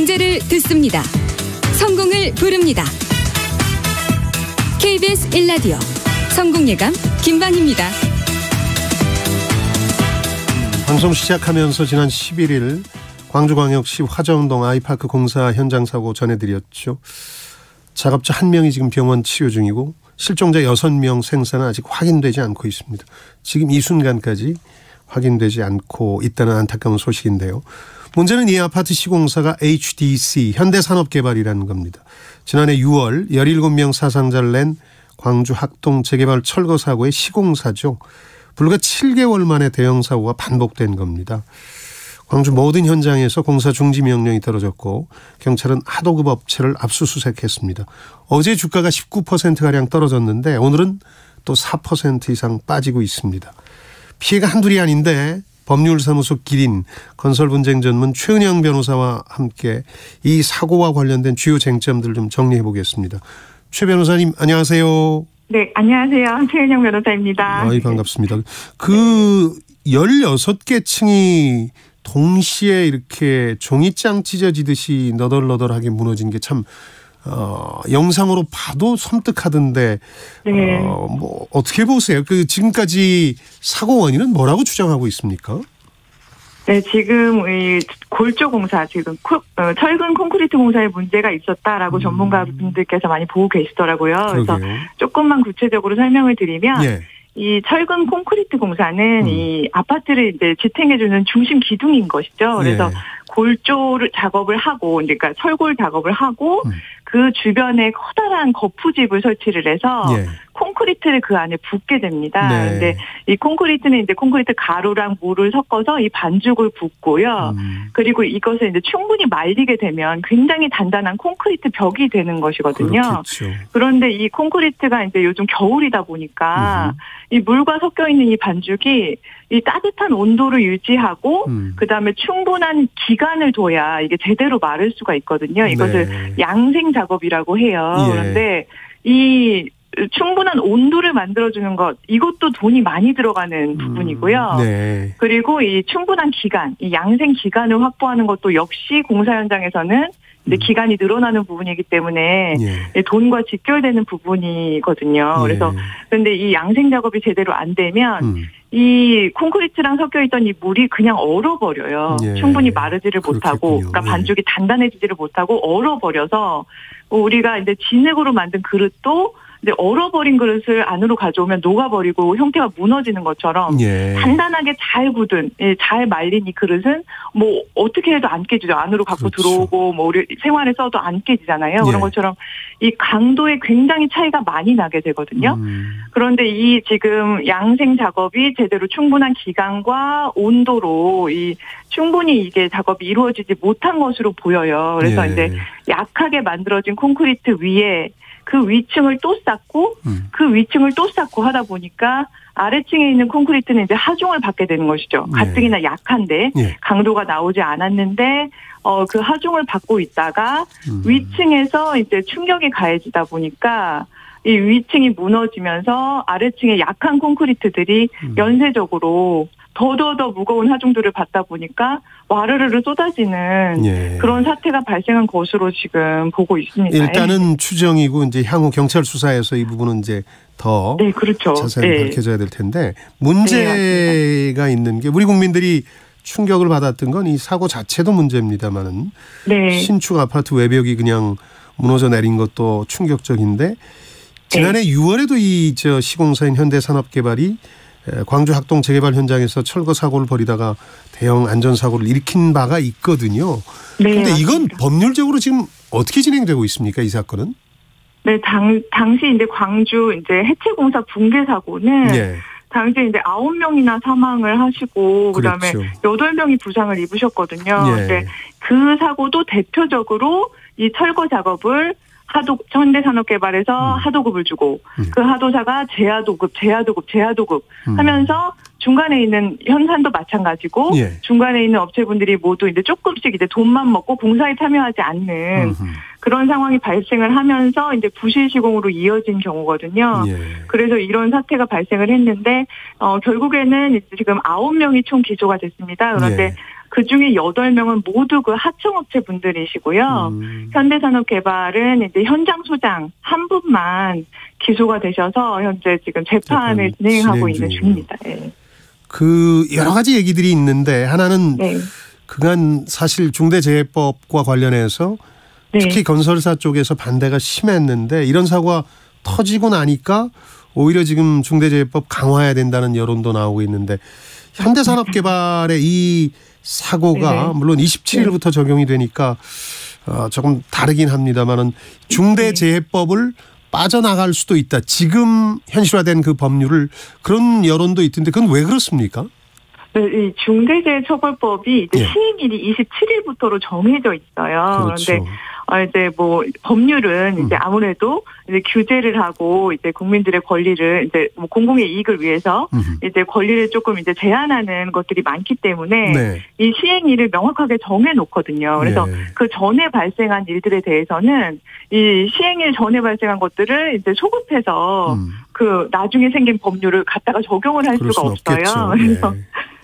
문제를 듣습니다. 성공을 부릅니다. KBS 1라디오 성공예감 김반희입니다. 방송 시작하면서 지난 11일 광주광역시 화정동 아이파크 공사 현장 사고 전해드렸죠. 작업자 1명이 지금 병원 치료 중이고 실종자 6명 생사는 아직 확인되지 않고 있습니다. 지금 이 순간까지 확인되지 않고 있다는 안타까운 소식인데요. 문제는 이 아파트 시공사가 HDC 현대산업개발이라는 겁니다. 지난해 6월 17명 사상자를 낸 광주 학동 재개발 철거 사고의 시공사죠. 불과 7개월 만에 대형 사고가 반복된 겁니다. 광주 모든 현장에서 공사 중지 명령이 떨어졌고 경찰은 하도급 업체를 압수수색했습니다. 어제 주가가 19%가량 떨어졌는데 오늘은 또 4% 이상 빠지고 있습니다. 피해가 한둘이 아닌데 법률사무소 기린 건설분쟁 전문 최은영 변호사와 함께 이 사고와 관련된 주요 쟁점들을 좀 정리해 보겠습니다. 최 변호사님 안녕하세요. 네, 안녕하세요. 최은영 변호사입니다. 반갑습니다. 그 16개 층이 동시에 이렇게 종이장 찢어지듯이 너덜너덜하게 무너진 게 참 영상으로 봐도 섬뜩하던데 네. 뭐 어떻게 보세요? 그 지금까지 사고 원인은 뭐라고 주장하고 있습니까? 네, 지금 이 골조 공사, 지금 철근 콘크리트 공사에 문제가 있었다라고 전문가분들께서 많이 보고 계시더라고요. 그래서 조금만 구체적으로 설명을 드리면. 예. 이 철근 콘크리트 공사는 이 아파트를 이제 지탱해주는 중심 기둥인 것이죠. 그래서 골조를 작업을 하고, 그러니까 철골 작업을 하고, 그 주변에 커다란 거푸집을 설치를 해서 콘크리트를 그 안에 붓게 됩니다. 근데 이 콘크리트는 이제 콘크리트 가루랑 물을 섞어서 이 반죽을 붓고요. 그리고 이것을 이제 충분히 말리게 되면 굉장히 단단한 콘크리트 벽이 되는 것이거든요. 그렇겠죠. 그런데 이 콘크리트가 이제 요즘 겨울이다 보니까 이 물과 섞여 있는 이 반죽이 이 따뜻한 온도를 유지하고 그다음에 충분한 기간을 둬야 이게 제대로 마를 수가 있거든요. 이것을 양생 작업이라고 해요. 그런데 이 충분한 온도를 만들어주는 것, 이것도 돈이 많이 들어가는 부분이고요. 그리고 이 충분한 기간, 이 양생 기간을 확보하는 것도 역시 공사 현장에서는 이제 기간이 늘어나는 부분이기 때문에 돈과 직결되는 부분이거든요. 그래서 그런데 이 양생 작업이 제대로 안 되면 이 콘크리트랑 섞여 있던 이 물이 그냥 얼어버려요. 충분히 마르지를 못하고, 그러니까 반죽이 단단해지지를 못하고 얼어버려서 우리가 이제 진흙으로 만든 그릇도 이제 얼어버린 그릇을 안으로 가져오면 녹아버리고 형태가 무너지는 것처럼 단단하게 잘 굳은, 잘 말린 이 그릇은 뭐 어떻게 해도 안 깨지죠. 안으로 갖고 들어오고 뭐 우리 생활에 써도 안 깨지잖아요. 그런 것처럼 이 강도에 굉장히 차이가 많이 나게 되거든요. 그런데 이 지금 양생 작업이 제대로 충분한 기간과 온도로 이 충분히 이게 작업이 이루어지지 못한 것으로 보여요. 그래서 이제 약하게 만들어진 콘크리트 위에 그 위층을 또 쌓고 그 위층을 또 쌓고 하다 보니까 아래층에 있는 콘크리트는 이제 하중을 받게 되는 것이죠. 가뜩이나 약한데 강도가 나오지 않았는데 그 하중을 받고 있다가 위층에서 이제 충격이 가해지다 보니까 이 위층이 무너지면서 아래층의 약한 콘크리트들이 연쇄적으로 더더 무거운 하중들을 받다 보니까 와르르르 쏟아지는 그런 사태가 발생한 것으로 지금 보고 있습니다. 일단은 추정이고 이제 향후 경찰 수사에서 이 부분은 이제 더 자세히 밝혀져야 될 텐데 문제가 있는 게 우리 국민들이 충격을 받았던 건 이 사고 자체도 문제입니다만은 신축 아파트 외벽이 그냥 무너져 내린 것도 충격적인데 지난해 6월에도 이 시공사인 현대산업개발이 광주 학동 재개발 현장에서 철거 사고를 벌이다가 대형 안전사고를 일으킨 바가 있거든요. 그런데 이건 법률적으로 지금 어떻게 진행되고 있습니까? 이 사건은? 네, 당시 이제 광주 이제 해체공사 붕괴 사고는 당시 이제 9명이나 사망을 하시고 그다음에 8명이 부상을 입으셨거든요. 근데 그 사고도 대표적으로 이 철거 작업을 현대산업개발에서 하도급을 주고 그 하도사가 재하도급 하면서 중간에 있는 현산도 마찬가지고 중간에 있는 업체분들이 모두 이제 조금씩 이제 돈만 먹고 공사에 참여하지 않는 그런 상황이 발생을 하면서 이제 부실 시공으로 이어진 경우거든요. 그래서 이런 사태가 발생을 했는데 결국에는 이제 지금 9명이 총 기소가 됐습니다. 그런데 그중에 8명은 모두 그 하청업체 분들이시고요. 현대산업개발은 이제 현장 소장 한 분만 기소가 되셔서 현재 지금 재판을 진행하고 있는 중입니다. 네. 그 여러 가지 얘기들이 있는데 하나는 네. 그간 사실 중대재해법과 관련해서 네. 특히 건설사 쪽에서 반대가 심했는데 이런 사고가 터지고 나니까 오히려 지금 중대재해법 강화해야 된다는 여론도 나오고 있는데 현대산업개발의 이 사고가 물론 27일부터 적용이 되니까 조금 다르긴 합니다만은 중대재해법을 빠져나갈 수도 있다. 지금 현실화된 그 법률을 그런 여론도 있던데 그건 왜 그렇습니까? 네, 이 중대재해처벌법이 이제 예. 시행일이 27일부터로 정해져 있어요. 그렇죠. 그런데 이제 뭐 법률은 이제 아무래도 이제 규제를 하고 이제 국민들의 권리를 이제 뭐 공공의 이익을 위해서 이제 권리를 조금 이제 제한하는 것들이 많기 때문에 네. 이 시행일을 명확하게 정해놓거든요. 그래서 네. 그 전에 발생한 일들에 대해서는 이 시행일 전에 발생한 것들을 이제 소급해서 그 나중에 생긴 법률을 갖다가 적용을 할 수가 없어요. 없겠죠. 그래서 네.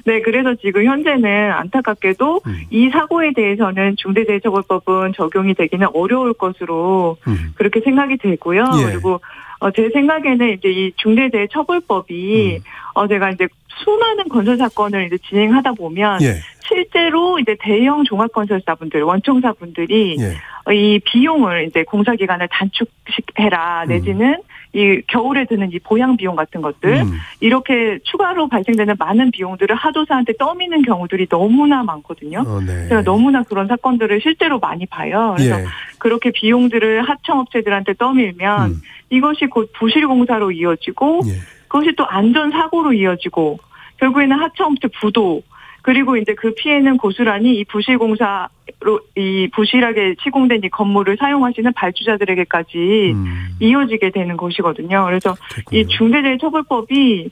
네, 그래서 지금 현재는 안타깝게도 이 사고에 대해서는 중대재해처벌법은 적용이 되기는 어려울 것으로 그렇게 생각이 되고요. 예. 그리고 제 생각에는 이제 이 중대재해처벌법이 제가 이제 수많은 건설 사건을 이제 진행하다 보면 예. 실제로 이제 대형 종합건설사분들, 원청사분들이 예. 이 비용을 이제 공사 기간을 단축해라 내지는 이 겨울에 드는 이 보양 비용 같은 것들 이렇게 추가로 발생되는 많은 비용들을 하도사한테 떠미는 경우들이 너무나 많거든요. 네. 제가 너무나 그런 사건들을 실제로 많이 봐요. 그래서 예. 그렇게 비용들을 하청업체들한테 떠밀면 이것이 곧 부실공사로 이어지고 예. 그것이 또 안전사고로 이어지고 결국에는 하청업체 부도 그리고 이제 그 피해는 고스란히 이 부실공사로 이 부실하게 시공된 이 건물을 사용하시는 발주자들에게까지 이어지게 되는 것이거든요. 그래서 그렇군요. 이 중대재해처벌법이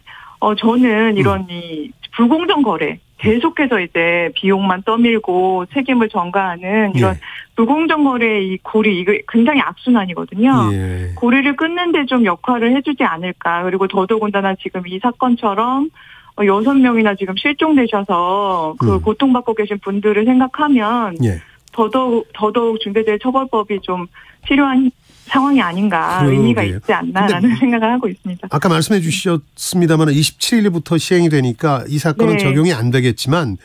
저는 이런 이 불공정 거래 계속해서 이제 비용만 떠밀고 책임을 전가하는 이런 예. 불공정 거래의 이 고리 이거 굉장히 악순환이거든요. 예. 고리를 끊는데 좀 역할을 해주지 않을까. 그리고 더더군다나 지금 이 사건처럼 6명이나 지금 실종되셔서 그 고통받고 계신 분들을 생각하면 예. 더더욱 중대재해처벌법이 좀 필요한 상황이 아닌가 의미가 그러게요. 있지 않나라는 생각을 하고 있습니다. 아까 말씀해 주셨습니다만 27일부터 시행이 되니까 이 사건은 네. 적용이 안 되겠지만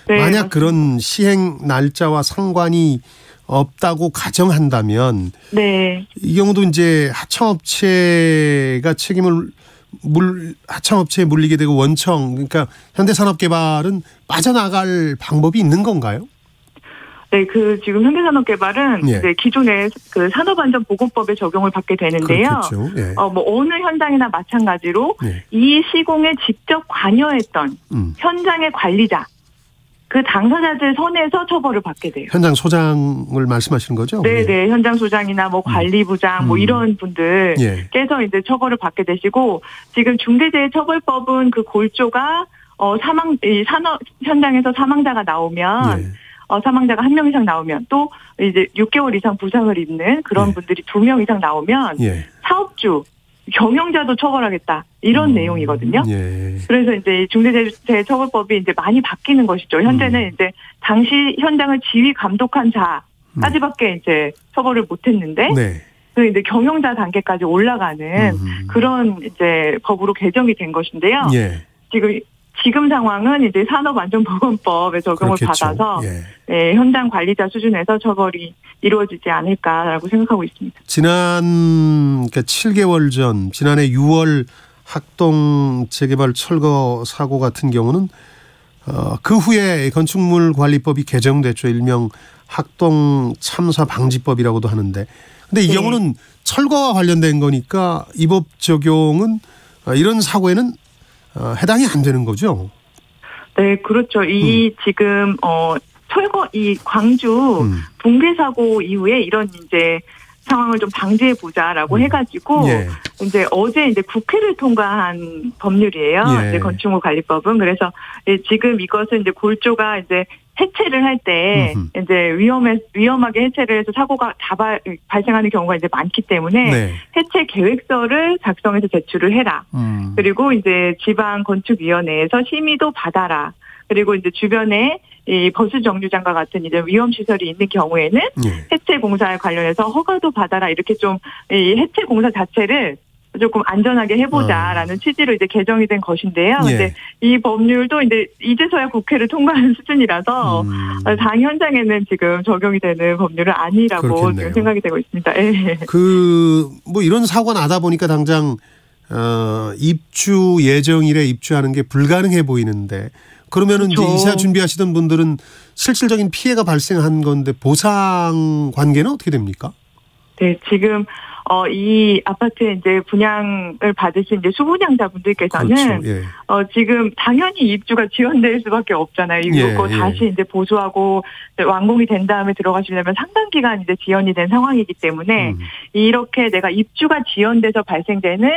네, 만약 맞습니다. 그런 시행 날짜와 상관이 없다고 가정한다면 네. 이 경우도 이제 하청업체가 책임을 하청업체에 물리게 되고 원청 그러니까 현대산업개발은 빠져나갈 방법이 있는 건가요? 네, 그 지금 현대산업개발은 예. 이제 기존의 그 산업안전보건법에 적용을 받게 되는데요. 그렇겠죠. 예. 뭐 어느 현장이나 마찬가지로 예. 이 시공에 직접 관여했던 현장의 관리자, 그 당사자들 선에서 처벌을 받게 돼요. 현장 소장을 말씀하시는 거죠? 네, 네, 현장 소장이나 뭐 관리부장 뭐 이런 분들께서 이제 처벌을 받게 되시고 지금 중대재해처벌법은 그 골조가 이 산업 현장에서 사망자가 나오면. 예. 사망자가 1명 이상 나오면 또 이제 6개월 이상 부상을 입는 그런 예. 분들이 2명 이상 나오면 예. 사업주, 경영자도 처벌하겠다 이런 내용이거든요. 예. 그래서 이제 중대재해처벌법이 이제 많이 바뀌는 것이죠. 현재는 이제 당시 현장을 지휘 감독한 자까지밖에 이제 처벌을 못했는데, 네. 그 이제 경영자 단계까지 올라가는 그런 이제 법으로 개정이 된 것인데요. 예. 지금 상황은 이제 산업안전보건법에 적용을 그렇겠죠. 받아서 예. 네, 현장 관리자 수준에서 처벌이 이루어지지 않을까라고 생각하고 있습니다. 그러니까 7개월 전 지난해 6월 학동 재개발 철거 사고 같은 경우는 그 후에 건축물관리법이 개정됐죠. 일명 학동 참사 방지법이라고도 하는데 근데 이 네. 경우는 철거와 관련된 거니까 이 법 적용은 이런 사고에는 해당이 안 되는 거죠. 네, 그렇죠. 지금 이 광주 붕괴 사고 이후에 이런 이제 상황을 좀 방지해 보자라고 해가지고 예. 이제 어제 이제 국회를 통과한 법률이에요. 예. 이제 건축물관리법은 그래서 지금 이것은 이제 골조가 이제 해체를 할 때 이제 위험하게 해체를 해서 사고가 발생하는 경우가 이제 많기 때문에 네. 해체 계획서를 작성해서 제출을 해라. 그리고 이제 지방 건축위원회에서 심의도 받아라. 그리고 이제 주변에 이 버스 정류장과 같은 이제 위험 시설이 있는 경우에는 해체 공사에 관련해서 허가도 받아라 이렇게 좀 이 해체 공사 자체를 조금 안전하게 해보자라는 취지로 이제 개정이 된 것인데요. 근데 이 법률도 이제 이제서야 국회를 통과한 수준이라서 당 현장에는 지금 적용이 되는 법률은 아니라고 지금 생각이 되고 있습니다. 네. 뭐 이런 사고가 나다 보니까 당장 입주 예정일에 입주하는 게 불가능해 보이는데 그러면은 그렇죠. 이제 이사 준비하시던 분들은 실질적인 피해가 발생한 건데 보상 관계는 어떻게 됩니까? 네, 지금 이 아파트에 이제 분양을 받으신 이제 수분양자분들께서는 그렇죠. 지금 당연히 입주가 지연될 수밖에 없잖아요. 이거 다시 이제 보수하고 완공이 된 다음에 들어가시려면 상당 기간 이제 지연이 된 상황이기 때문에 이렇게 내가 입주가 지연돼서 발생되는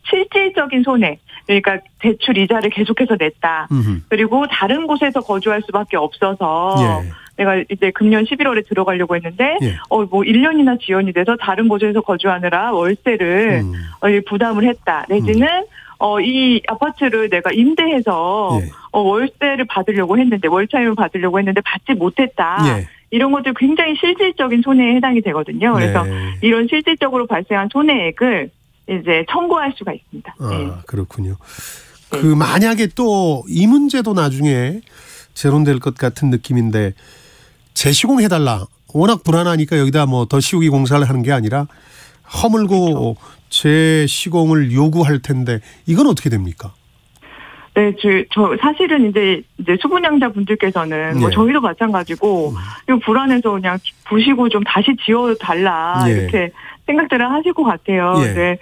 실질적인 손해, 그러니까 대출 이자를 계속해서 냈다. 그리고 다른 곳에서 거주할 수밖에 없어서. 내가 이제 금년 11월에 들어가려고 했는데, 뭐 1년이나 지연이 돼서 다른 곳에서 거주하느라 월세를 부담을 했다. 내지는, 이 아파트를 내가 임대해서, 월세를 받으려고 했는데, 월차임을 받으려고 했는데 받지 못했다. 이런 것들 굉장히 실질적인 손해에 해당이 되거든요. 그래서 이런 실질적으로 발생한 손해액을 이제 청구할 수가 있습니다. 그렇군요. 만약에 또 이 문제도 나중에 재론될 것 같은 느낌인데, 재시공해달라. 워낙 불안하니까 여기다 뭐 더 시우기 공사를 하는 게 아니라 허물고 재시공을 요구할 텐데 이건 어떻게 됩니까? 네, 저 사실은 이제 수분양자 분들께서는 뭐 저희도 마찬가지고 이거 불안해서 그냥 부시고 좀 다시 지어달라 이렇게 생각들을 하실 것 같아요. 네.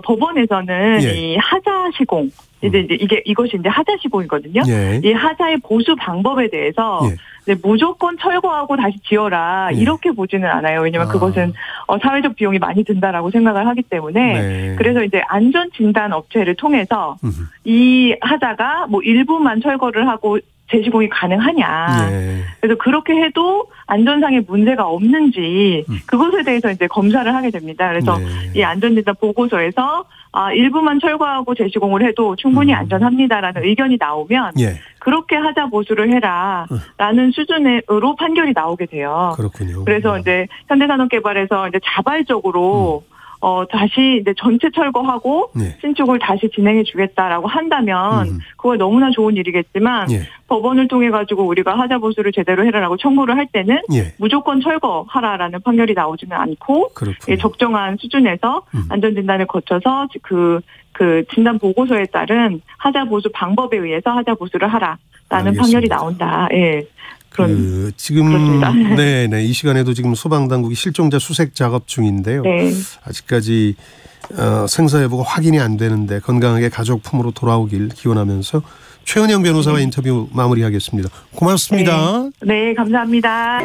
법원에서는 이 하자 시공 이것이 이제 하자 시공이거든요. 이 하자의 보수 방법에 대해서 무조건 철거하고 다시 지어라 이렇게 보지는 않아요. 왜냐하면 그것은 사회적 비용이 많이 든다라고 생각을 하기 때문에 그래서 이제 안전 진단 업체를 통해서 이 하자가 뭐 일부만 철거를 하고 재시공이 가능하냐. 그래서 그렇게 해도 안전상의 문제가 없는지 그것에 대해서 이제 검사를 하게 됩니다. 그래서 이 안전진단 보고서에서 일부만 철거하고 재시공을 해도 충분히 안전합니다라는 의견이 나오면 그렇게 하자 보수를 해라라는 수준으로 판결이 나오게 돼요. 그렇군요. 그래서 이제 현대산업개발에서 이제 자발적으로 다시 이제 전체 철거하고 신축을 다시 진행해 주겠다라고 한다면 그거 너무나 좋은 일이겠지만 법원을 통해 가지고 우리가 하자 보수를 제대로 해라라고 청구를 할 때는 무조건 철거하라라는 판결이 나오지는 않고 적정한 수준에서 안전진단을 거쳐서 그 진단 보고서에 따른 하자 보수 방법에 의해서 하자 보수를 하라라는 알겠습니다. 판결이 나온다. 지금 이 시간에도 지금 소방당국이 실종자 수색 작업 중인데요. 아직까지 생사 여부가 확인이 안 되는데 건강하게 가족 품으로 돌아오길 기원하면서 최은영 변호사와 인터뷰 마무리하겠습니다. 고맙습니다. 네, 감사합니다.